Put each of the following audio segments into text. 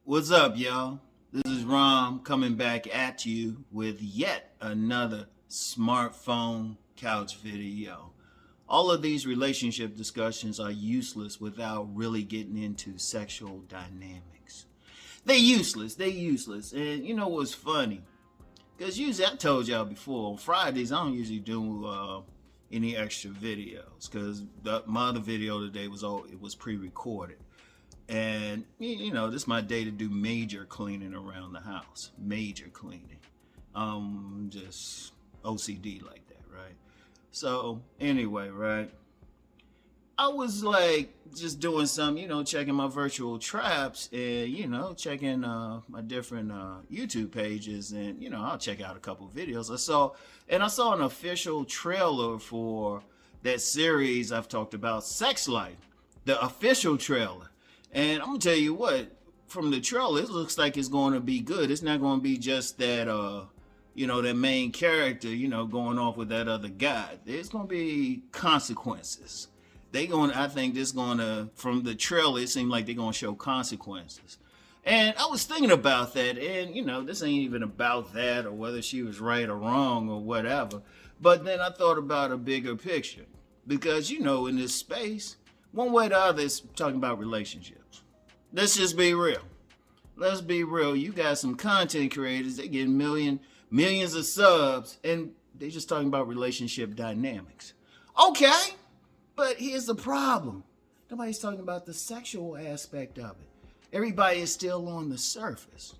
What's up, y'all? This is Rom coming back at you with yet another smartphone couch video. All of these relationship discussions are useless without really getting into sexual dynamics. They're useless. They're useless. And you know what's funny? Because usually, I told y'all before, on Fridays, I don't usually do any extra videos because my other video today was pre-recorded. And this is my day to do major cleaning around the house. Major cleaning. Just OCD like that, right? So anyway, right? I was like just doing some, checking my virtual traps and checking my different YouTube pages, and I'll check out a couple videos. I saw an official trailer for that series I've talked about, Sex Life, the official trailer. And I'm gonna tell you what, from the trailer, it looks like it's going to be good. It's not going to be just that, that main character, going off with that other guy. There's going to be consequences. I think this going to, from the trailer, it seemed like they're going to show consequences. And I was thinking about that, and this ain't even about that or whether she was right or wrong or whatever. But then I thought about a bigger picture. Because, in this space, one way or the other, it's talking about relationships. Let's just be real. Let's be real. You got some content creators, they get millions of subs, and they just talking about relationship dynamics. Okay, but here's the problem. Nobody's talking about the sexual aspect of it. Everybody is still on the surface.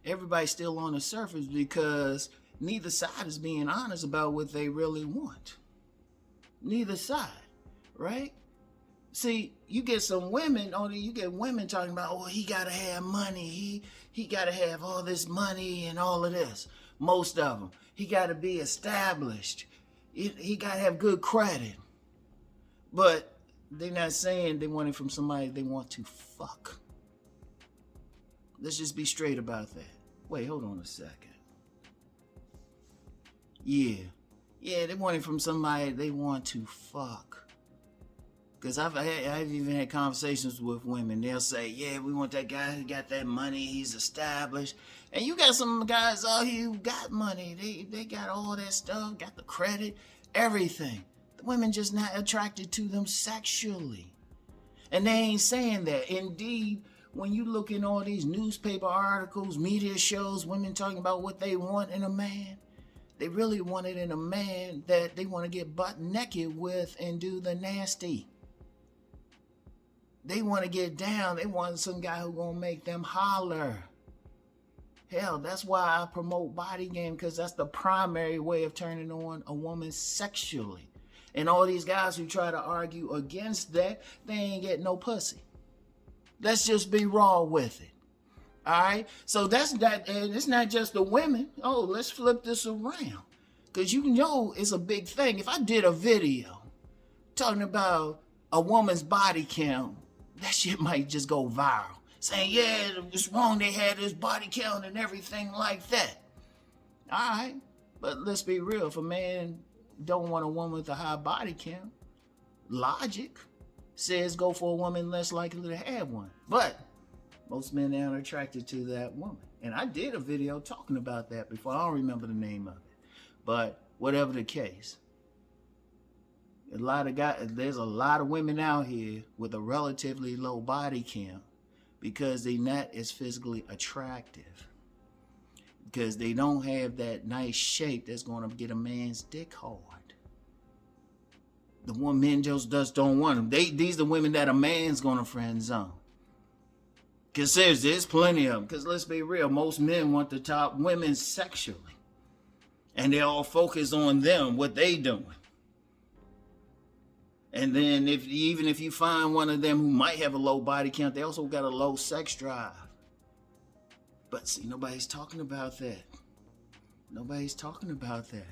Everybody's still on the surface because neither side is being honest about what they really want. Neither side, right? See, you get some women, you get women talking about, oh, he gotta have money, he gotta have all this money and all of this. Most of them. He gotta be established. He gotta have good credit. But they're not saying they want it from somebody they want to fuck. Let's just be straight about that. Wait, hold on a second. Yeah, they want it from somebody they want to fuck. Because I've even had conversations with women. They'll say, yeah, we want that guy who got that money. He's established. And you got some guys out here who got money. They got all that stuff, got the credit, everything. The women just not attracted to them sexually. And they ain't saying that. Indeed, when you look in all these newspaper articles, media shows, women talking about what they want in a man, they really want it in a man that they want to get butt naked with and do the nasty. They want to get down. They want some guy who's going to make them holler. Hell, that's why I promote body game, because that's the primary way of turning on a woman sexually. And all these guys who try to argue against that, they ain't get no pussy. Let's just be raw with it. All right? So that's that. And it's not just the women. Oh, let's flip this around. Because it's a big thing. If I did a video talking about a woman's body count, that shit might just go viral. Saying, yeah, it's wrong they had this body count and everything like that. All right. But let's be real. If a man don't want a woman with a high body count, logic says go for a woman less likely to have one. But most men aren't attracted to that woman. And I did a video talking about that before. I don't remember the name of it. But whatever the case, there's a lot of women out here with a relatively low body count because they're not as physically attractive. Because they don't have that nice shape that's going to get a man's dick hard. The one men just don't want them. These are the women that a man's going to friend zone. Because there's plenty of them. Because let's be real, most men want the top women sexually. And they all focus on them, what they doing. And then even if you find one of them who might have a low body count, they also got a low sex drive. But see, nobody's talking about that. Nobody's talking about that.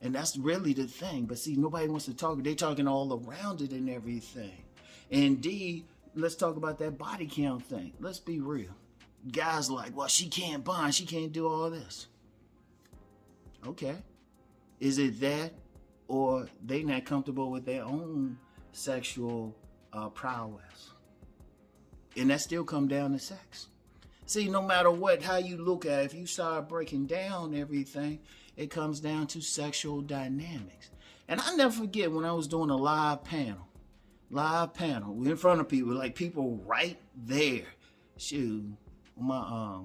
And that's really the thing. But see, nobody wants to talk. They're talking all around it and everything. Indeed, let's talk about that body count thing. Let's be real. Guys like, well, she can't bond. She can't do all this. Okay. Is it that? Or they not comfortable with their own sexual prowess? And that still come down to sex. See, no matter how you look at it, if you start breaking down everything, it comes down to sexual dynamics. And I never forget when I was doing a live panel in front of people, like people right there. Shoot, I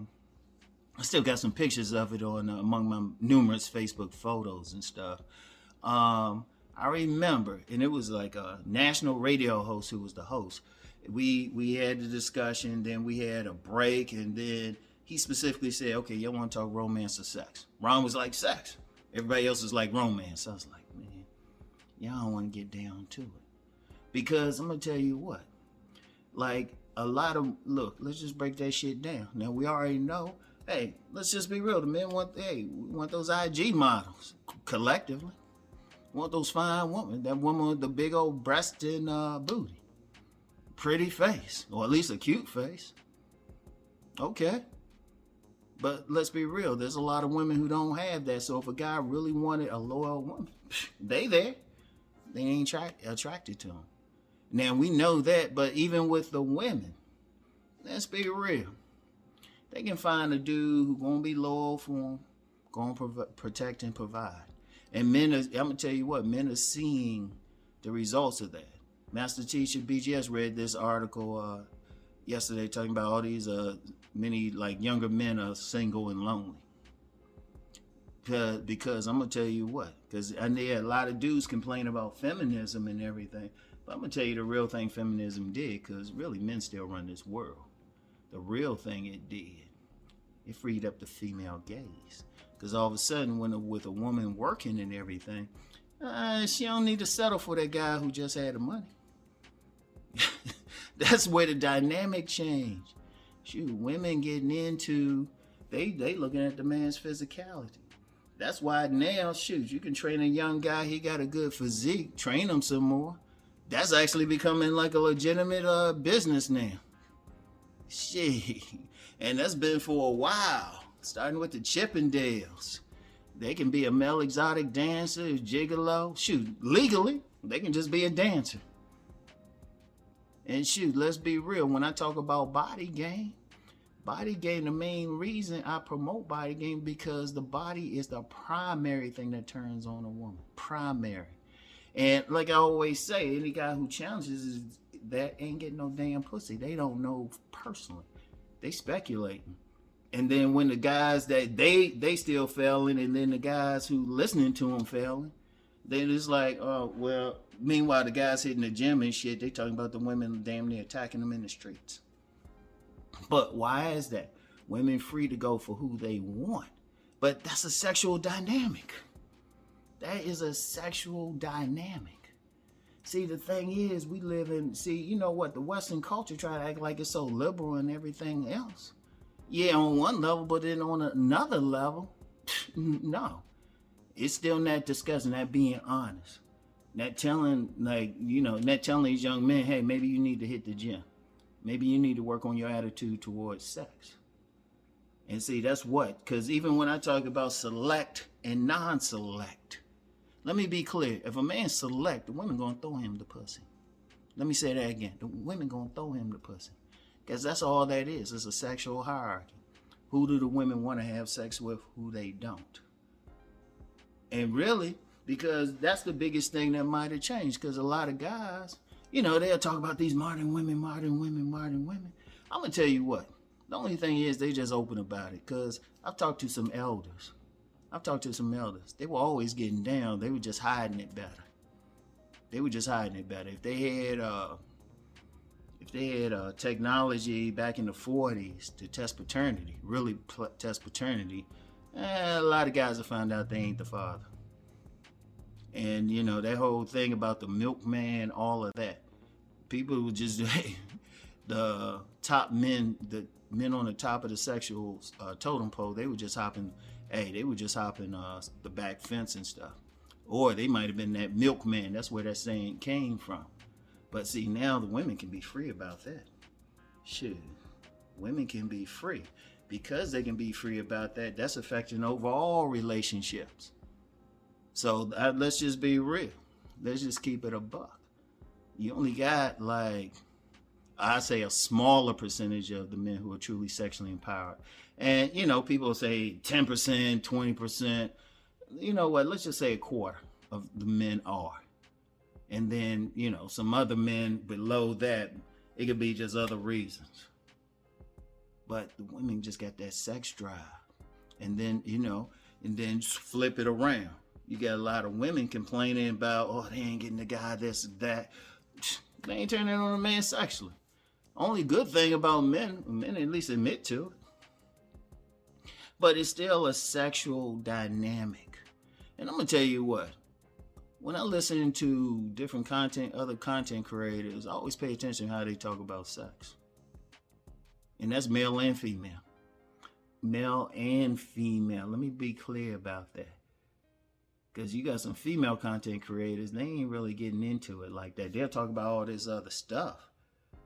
still got some pictures of it on among my numerous Facebook photos and stuff. I remember, and it was like a national radio host who was the host. We had the discussion, then we had a break, and then he specifically said, okay, y'all want to talk romance or sex? Ron was like, sex. Everybody else was like, romance. I was like, man, y'all don't want to get down to it. Because I'm going to tell you what, like let's just break that shit down. Now, we already know, hey, let's just be real. The men we want those IG models collectively. We want those fine women, that woman with the big old breast and booty. Pretty face, or at least a cute face. Okay. But let's be real, there's a lot of women who don't have that. So if a guy really wanted a loyal woman, they ain't attracted to him. Now we know that, but even with the women, let's be real, they can find a dude who's gonna be loyal for them, gonna protect and provide. And I'm gonna tell you what, men are seeing the results of that. Master Teacher BGS read this article yesterday talking about all these many like younger men are single and lonely. Because I'm gonna tell you what, because I know a lot of dudes complain about feminism and everything, but I'm gonna tell you the real thing feminism did, because really men still run this world. The real thing it did, it freed up the female gaze. Because all of a sudden, with a woman working and everything, she don't need to settle for that guy who just had the money. That's where the dynamic changed. Shoot, women getting into, they looking at the man's physicality. That's why now, shoot, you can train a young guy, he got a good physique, train him some more. That's actually becoming like a legitimate business now. Shit. And that's been for a while, starting with the Chippendales. They can be a male exotic dancer, gigolo. Shoot, legally, they can just be a dancer. And shoot, let's be real. When I talk about body game, the main reason I promote body game, because the body is the primary thing that turns on a woman. Primary. And like I always say, any guy who challenges that ain't getting no damn pussy. They don't know personally. They speculating. And then when the guys that they still failing, and then the guys who listening to them failing, then it's like, oh, well, meanwhile, the guys hitting the gym and shit, they talking about the women damn near attacking them in the streets. But why is that? Women free to go for who they want. But that's a sexual dynamic. That is a sexual dynamic. See, the thing is, we live in, you know what, the Western culture try to act like it's so liberal and everything else. Yeah, on one level, but then on another level, no. It's still not discussing, that being honest. Not telling, not telling these young men, hey, maybe you need to hit the gym. Maybe you need to work on your attitude towards sex. And see, that's what, because even when I talk about select and non-select, let me be clear. If a man select, the women gonna throw him the pussy. Let me say that again. The women gonna throw him the pussy. Because that's all that is. It's a sexual hierarchy. Who do the women want to have sex with, who they don't? And really, because that's the biggest thing that might have changed. Because a lot of guys, they'll talk about these modern women. I'm going to tell you what. The only thing is they just open about it. Because I've talked to some elders. They were always getting down. They were just hiding it better. If they had technology back in the 40s to test paternity, a lot of guys have found out they ain't the father. And, that whole thing about the milkman, all of that. People would just, the top men, the men on the top of the sexual totem pole, they were just hopping the back fence and stuff. Or they might have been that milkman. That's where that saying came from. But see, now the women can be free about that. Shit. Women can be free. Because they can be free about that, that's affecting overall relationships. So let's just be real. Let's just keep it a buck. You only got I say a smaller percentage of the men who are truly sexually empowered. And, people say 10%, 20%. You know what? Let's just say a quarter of the men are. And then, some other men below that, it could be just other reasons. But the women just got that sex drive. And then, and then flip it around. You got a lot of women complaining about, oh, they ain't getting the guy, this, that. They ain't turning on a man sexually. Only good thing about men at least admit to it. But it's still a sexual dynamic. And I'm going to tell you what. When I listen to different content, other content creators, I always pay attention to how they talk about sex. And that's male and female. Male and female. Let me be clear about that. Because you got some female content creators, they ain't really getting into it like that. They'll talk about all this other stuff.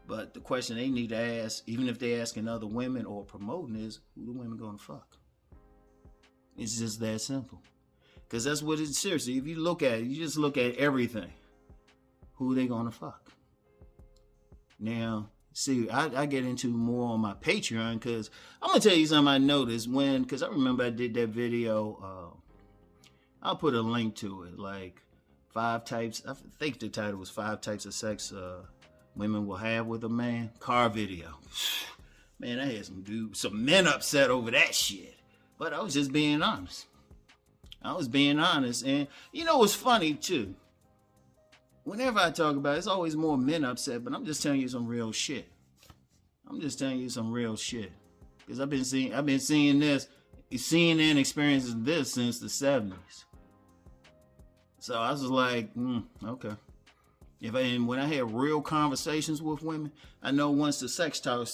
But the question they need to ask, even if they're asking other women or promoting, is who the women gonna fuck? It's just that simple. Because that's what it's, seriously, if you look at it, you just look at everything. Who they gonna fuck? Now, see, I get into more on my Patreon because I'm gonna tell you something I noticed because I remember I did that video, I'll put a link to it, like 5 types, I think the title was 5 types of sex women will have with a man. Car video. Man, I had some men upset over that shit. But I was just being honest. And what's funny too? Whenever I talk about it, it's always more men upset, but I'm just telling you some real shit. Because I've been seeing and experiencing this since the 70s. So I was like, okay. When I had real conversations with women, I know once the sex talk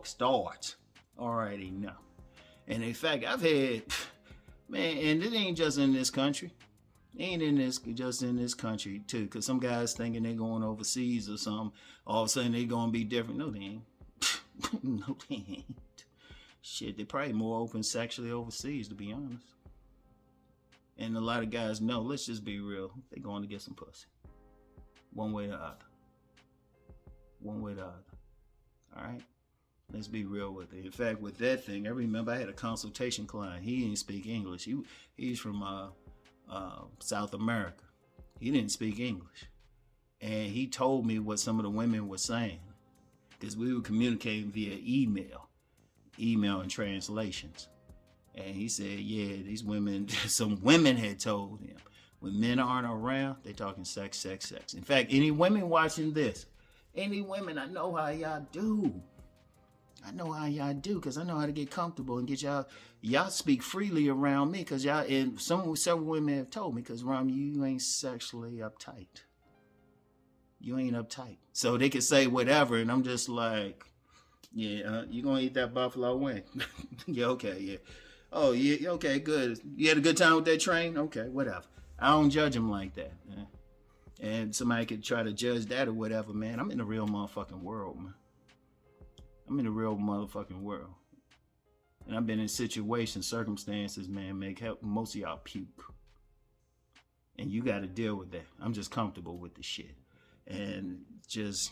starts, I already know. And in fact, I've had, man, and it ain't just in this country. Just in this country too, because some guys thinking they're going overseas or something, all of a sudden they're gonna be different. No, they ain't. No, they ain't. Shit, they're probably more open sexually overseas, to be honest. And a lot of guys know, let's just be real, they're going to get some pussy. One way or the other. All right? Let's be real with it. In fact, with that thing, I remember I had a consultation client. He didn't speak English. He's from South America. He didn't speak English. And he told me what some of the women were saying. Because we were communicating via email and translations. And he said, yeah, these women, some women had told him, when men aren't around, they talking sex. In fact, any women watching this, I know how y'all do. Because I know how to get comfortable and get y'all speak freely around me, because y'all, and several women have told me, because Rom, you ain't sexually uptight. You ain't uptight. So they can say whatever, and I'm just like, yeah, you gonna eat that buffalo wing? Yeah, okay, yeah. Oh, yeah, okay, good. You had a good time with that train? Okay, whatever. I don't judge them like that, man. And somebody could try to judge that or whatever, man. I'm in the real motherfucking world, man. I'm in the real motherfucking world. And I've been in situations, circumstances, man, make most of y'all puke. And you got to deal with that. I'm just comfortable with the shit. And just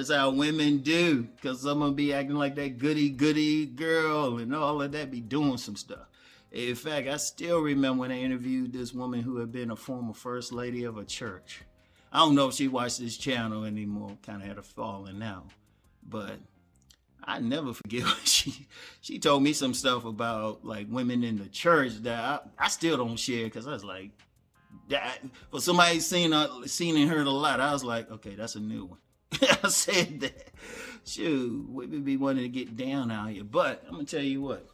how women do. Because some of them be acting like that goody girl and all of that, be doing some stuff. In fact, I still remember when I interviewed this woman who had been a former first lady of a church. I don't know if she watched this channel anymore, kind of had a falling out. But I never forget what she told me some stuff about like women in the church that I still don't share, because I was like, that, for somebody seen and heard a lot, I was like, okay, that's a new one. I said that. Shoot, women be wanting to get down out here. But I'm going to tell you what,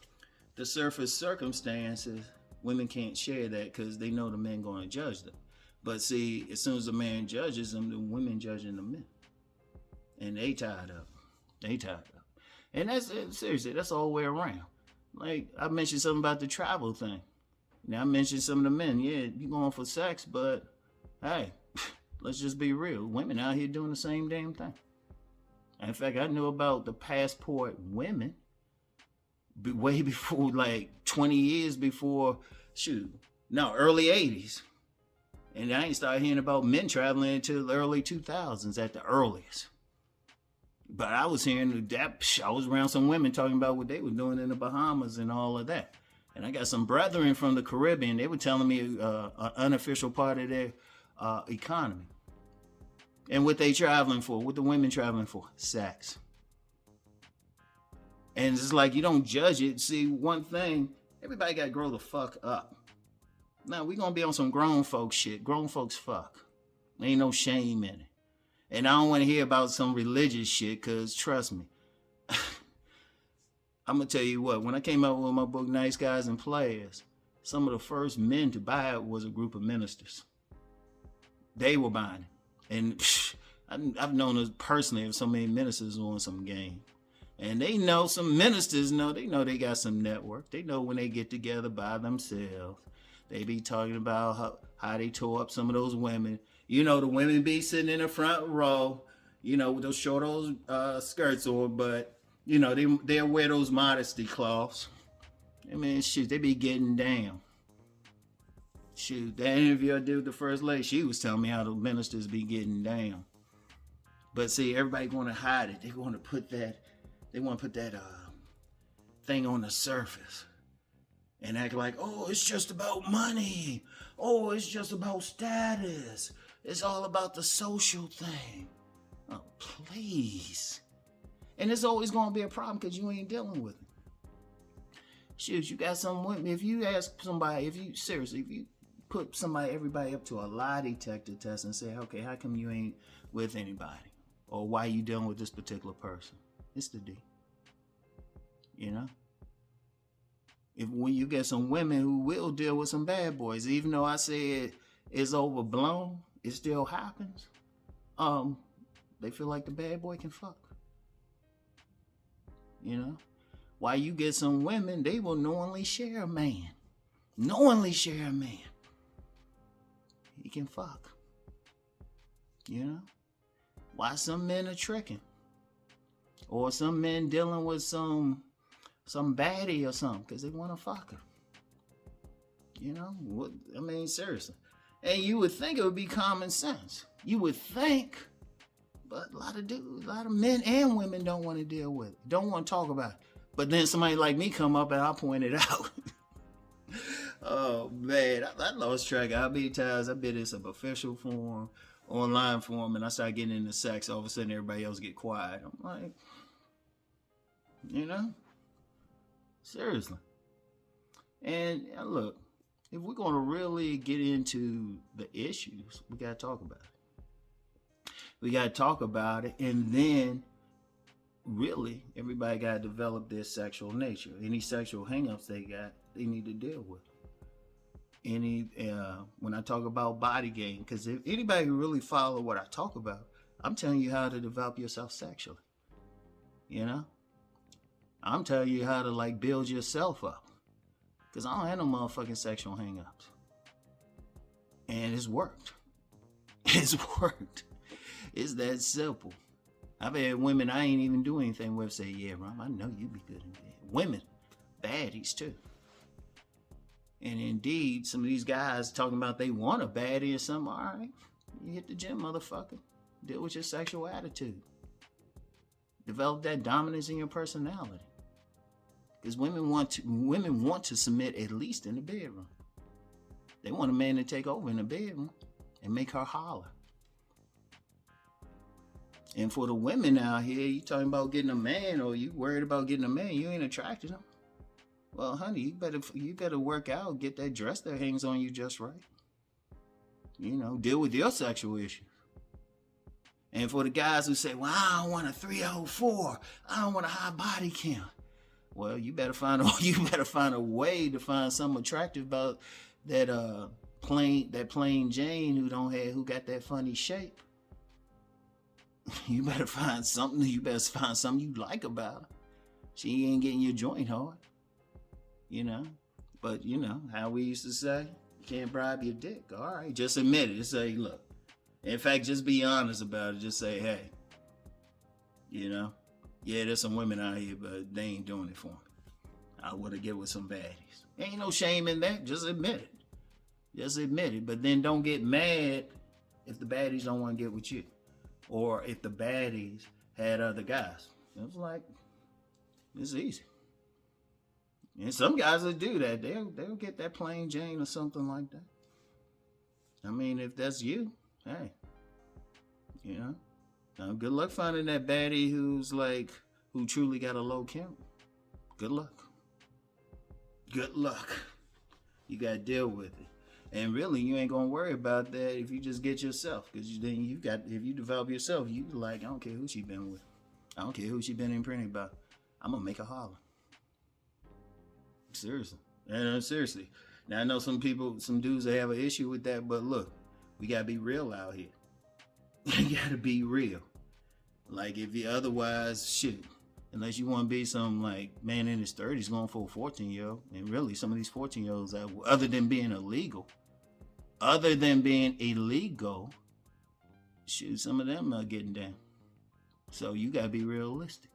the surface circumstances, women can't share that because they know the men going to judge them. But see, as soon as the man judges them, the women judging the men. And they tied up. And that's, seriously, that's all the way around. Like, I mentioned something about the travel thing. Now, I mentioned some of the men, yeah, you going for sex, but hey, let's just be real. Women out here doing the same damn thing. In fact, I knew about the passport women way before, like 20 years before, early 80s. And I ain't started hearing about men traveling until the early 2000s at the earliest. But I was hearing that, I was around some women talking about what they were doing in the Bahamas and all of that. And I got some brethren from the Caribbean. They were telling me an unofficial part of their economy. And what they traveling for, what the women traveling for, sex. And it's like, you don't judge it. See, one thing, everybody got to grow the fuck up. Now, we going to be on some grown folks shit. Grown folks fuck. There ain't no shame in it. And I don't want to hear about some religious shit, because trust me, I'm going to tell you what, when I came out with my book, Nice Guys and Players, some of the first men to buy it was a group of ministers. They were buying it. And I've known personally of so many ministers on some game. And they know, some ministers know, they got some network. They know when they get together by themselves, they be talking about how they tore up some of those women. You know, the women be sitting in the front row, you know, with those short old skirts on, but, you know, they'll wear those modesty cloths. I mean, shit, they be getting down. Shoot, that interview I did with the First Lady, she was telling me how the ministers be getting down. But see, everybody want to hide it. They want to put that thing on the surface and act like, oh, it's just about money. Oh, it's just about status. It's all about the social thing. Oh, please. And it's always going to be a problem because you ain't dealing with it. Shoot, you got some women. If you ask somebody, if you put everybody up to a lie detector test and say, okay, how come you ain't with anybody? Or why you dealing with this particular person? It's the D. You know? When you get some women who will deal with some bad boys, even though I say it's overblown, it still happens. They feel like the bad boy can fuck. You know? Why you get some women, they will knowingly share a man. Knowingly share a man. He can fuck. You know? Why some men are tricking. Or some men dealing with some baddie or something because they want to fuck her. You know? I mean, seriously. And you would think it would be common sense. You would think, but a lot of men and women don't want to deal with it. Don't want to talk about it. But then somebody like me come up and I point it out. Oh, man. I lost track of how many times I've been in some official form, online form, and I start getting into sex. All of a sudden, everybody else get quiet. I'm like, you know? Seriously. And look, if we're going to really get into the issues, we got to talk about it. We got to talk about it, and then really everybody got to develop their sexual nature. Any sexual hangups they got, they need to deal with. When I talk about body game, because if anybody who really follow what I talk about, I'm telling you how to develop yourself sexually. You know? I'm telling you how to like build yourself up. Because I don't have no motherfucking sexual hangups. And it's worked. It's worked. It's that simple. I've had women I ain't even do anything with say, yeah, Rom, I know you be good in bed. Women, baddies too. And indeed, some of these guys talking about they want a baddie or something. All right, you hit the gym, motherfucker. Deal with your sexual attitude. Develop that dominance in your personality. Because women want to submit at least in the bedroom. They want a man to take over in the bedroom and make her holler. And for the women out here, you talking about getting a man, or you worried about getting a man, you ain't attracted him. Well, honey, you better work out, get that dress that hangs on you just right. You know, deal with your sexual issues. And for the guys who say, well, I don't want a 304, I don't want a high body count. Well, you better find a way to find something attractive about that plain Jane who got that funny shape. You better find something you like about her. She ain't getting your joint hard. You know? But you know how we used to say, you can't bribe your dick. All right, just admit it. Just say, look. In fact, just be honest about it. Just say, hey, you know, yeah, there's some women out here, but they ain't doing it for me. I want to get with some baddies. Ain't no shame in that. Just admit it. Just admit it. But then don't get mad if the baddies don't want to get with you. Or if the baddies had other guys. It's like, it's easy. And some guys will do that. They'll get that plain Jane or something like that. I mean, if that's you, hey, you know. Now, good luck finding that baddie who truly got a low count. Good luck. Good luck. You got to deal with it. And really, you ain't going to worry about that if you just get yourself. Because if you develop yourself, you like, I don't care who she been with. I don't care who she been imprinted by. I'm going to make her holler. Seriously. And seriously. Now, I know some dudes that have an issue with that, but look, we got to be real out here. You got to be real. Like, if you otherwise, shit, unless you want to be some, like, man in his 30s going for a 14-year-old, and really, some of these 14-year-olds, other than being illegal, shoot, some of them are getting down. So you got to be realistic.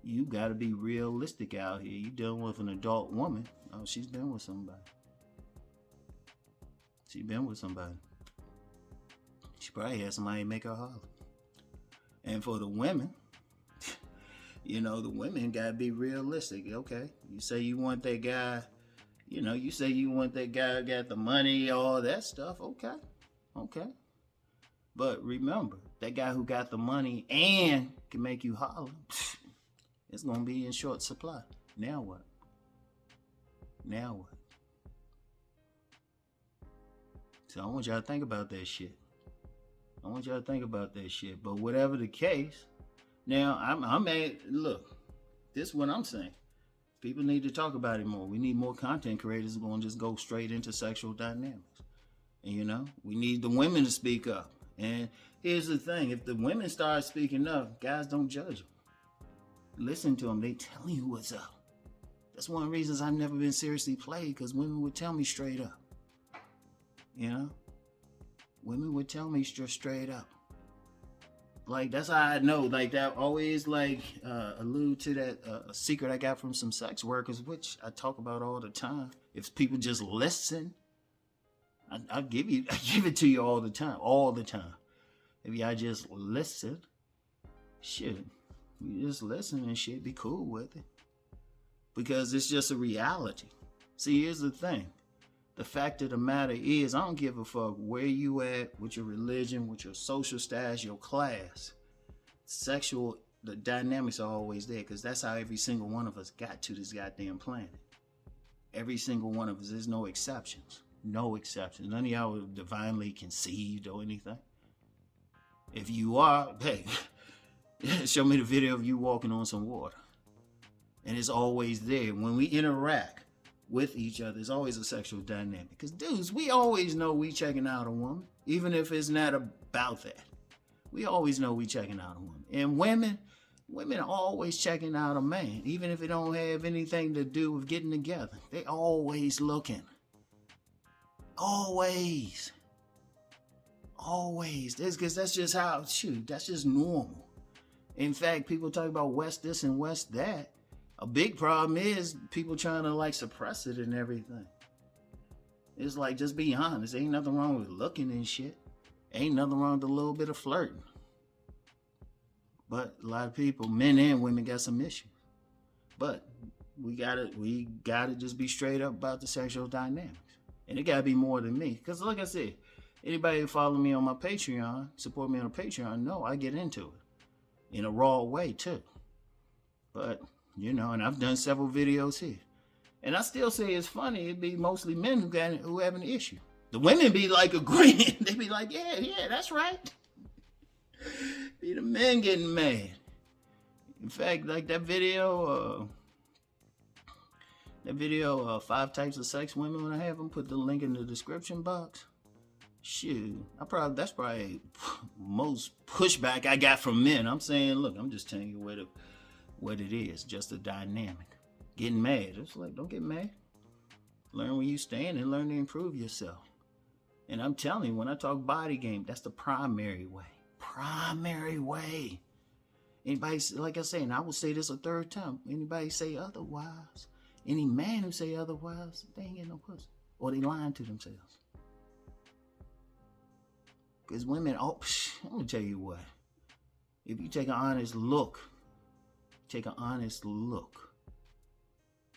You got to be realistic out here. You dealing with an adult woman. Oh, she's been with somebody. She probably had somebody make her holler. And for the women, you know, the women got to be realistic. Okay, you say you want that guy, you know, you say you want that guy who got the money, all that stuff. Okay. But remember, that guy who got the money and can make you holler, it's going to be in short supply. Now what? So I want y'all to think about that shit. But whatever the case, now look, this is what I'm saying. People need to talk about it more. We need more content creators who are going to just go straight into sexual dynamics. And, you know, we need the women to speak up. And here's the thing. If the women start speaking up, guys don't judge them. Listen to them. They tell you what's up. That's one of the reasons I've never been seriously played, because women would tell me straight up. You know? Women would tell me straight up. Like, that's how I know. Like, that always, like, allude to that secret I got from some sex workers, which I talk about all the time. If people just listen, I give it to you all the time. If y'all just listen, shit, you just listen and shit, be cool with it. Because it's just a reality. See, here's the thing. The fact of the matter is, I don't give a fuck where you at, with your religion, with your social status, your class. The dynamics are always there, because that's how every single one of us got to this goddamn planet. Every single one of us. There's no exceptions. No exceptions. None of y'all were divinely conceived or anything. If you are, hey, show me the video of you walking on some water. And it's always there. When we interact with each other, it's always a sexual dynamic. Because dudes, we always know we checking out a woman, even if it's not about that. We always know we checking out a woman. And women are always checking out a man, even if it don't have anything to do with getting together. They always looking. Always. Because that's just how, that's just normal. In fact, people talk about West this and West that. A big problem is people trying to like suppress it and everything. It's like, just be honest. Ain't nothing wrong with looking and shit. Ain't nothing wrong with a little bit of flirting. But a lot of people, men and women, got some issues. But we gotta just be straight up about the sexual dynamics. And it gotta be more than me. Because like I said, anybody who follow me on my Patreon, support me on Patreon, know I get into it. In a raw way too. But, you know, and I've done several videos here. And I still say it's funny, it'd be mostly men who have an issue. The women be like agreeing. They be like, yeah, that's right. Be the men getting mad. In fact, like that video, 5 types of sex women, when I have them, put the link in the description box. Shoot, that's probably most pushback I got from men. I'm saying, look, I'm just telling you what it is, just a dynamic. Getting mad, it's like, don't get mad. Learn where you stand and learn to improve yourself. And I'm telling you, when I talk body game, that's the primary way. Anybody, like I say, and I will say this a third time, anybody say otherwise, any man who say otherwise, they ain't get no pussy. or they lying to themselves. Because women, I'm gonna tell you what. If you take an honest look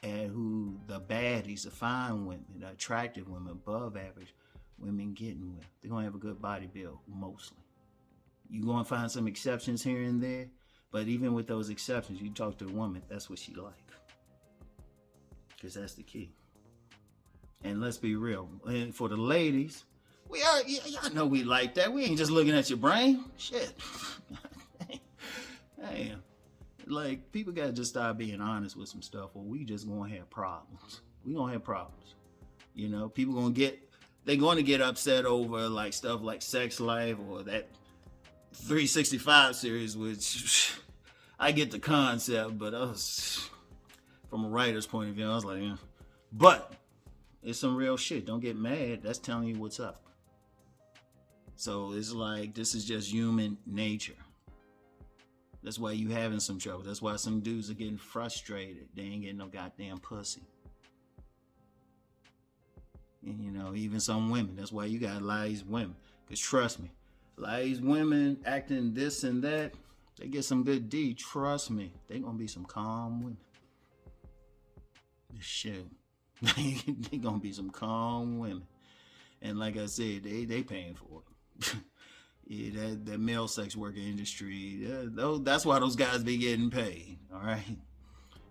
at who the baddies, the fine women, the attractive women, above average women getting with, they're gonna have a good body build mostly. You're gonna find some exceptions here and there, but even with those exceptions, you talk to a woman, that's what she like. Because that's the key. And let's be real, and for the ladies, y'all know we like that. We ain't just looking at your brain. Shit. Damn. Like, people gotta just start being honest with some stuff, or we just gonna have problems. We gonna have problems. You know, people they're gonna get upset over like stuff like sex life or that 365 series, which I get the concept, but from a writer's point of view, I was like, yeah. But it's some real shit. Don't get mad. That's telling you what's up. So it's like, this is just human nature. That's why you having some trouble. That's why some dudes are getting frustrated. They ain't getting no goddamn pussy. And, you know, even some women. That's why you got a lot of these women. Because trust me, a lot of these women acting this and that, they get some good D. Trust me, they gonna be some calm women. Shit. They gonna be some calm women. And like I said, they paying for it. Yeah, that male sex worker industry, that's why those guys be getting paid, all right?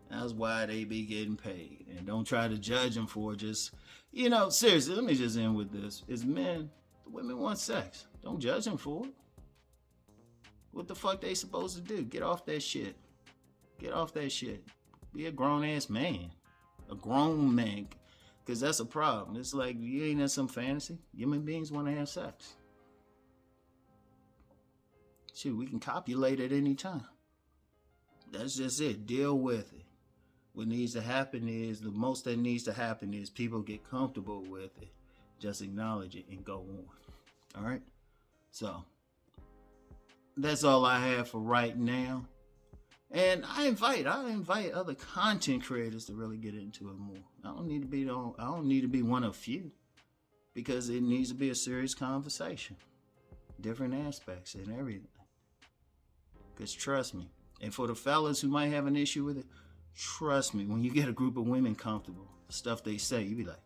That's why they be getting paid. And don't try to judge them for just, you know, seriously, let me just end with this. It's men, the women want sex. Don't judge them for it. What the fuck they supposed to do? Get off that shit. Get off that shit. Be a grown-ass man. A grown man. Because that's a problem. It's like, you ain't in some fantasy. Human beings want to have sex. Shoot, we can copulate at any time. That's just it. Deal with it. What needs to happen is, the most that needs to happen is people get comfortable with it. Just acknowledge it and go on. All right? So, that's all I have for right now. And I invite other content creators to really get into it more. I don't need to be one of few, because it needs to be a serious conversation. Different aspects and everything. Because trust me, and for the fellas who might have an issue with it, trust me, when you get a group of women comfortable, the stuff they say, you be like.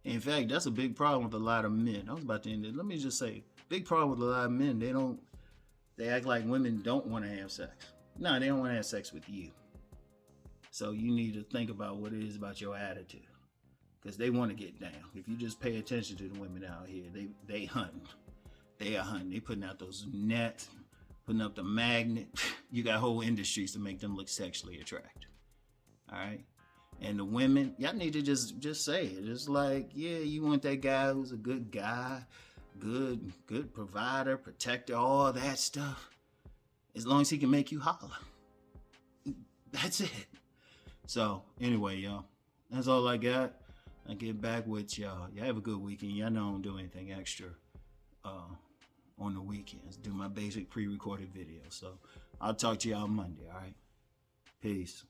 In fact, that's a big problem with a lot of men. I was about to end it. Let me just say, big problem with a lot of men. They act like women don't want to have sex. No, they don't want to have sex with you. So you need to think about what it is about your attitude. Because they want to get down. If you just pay attention to the women out here, they hunting. They are hunting. They putting out those nets, putting up the magnet. You got whole industries to make them look sexually attractive. All right? And the women, y'all need to just say it. It's like, yeah, you want that guy who's a good guy, good provider, protector, all that stuff. As long as he can make you holler. That's it. So, anyway, y'all, that's all I got. I get back with y'all. Y'all have a good weekend. Y'all know I don't do anything extra on the weekends. Do my basic pre-recorded videos. So I'll talk to y'all Monday, all right? Peace.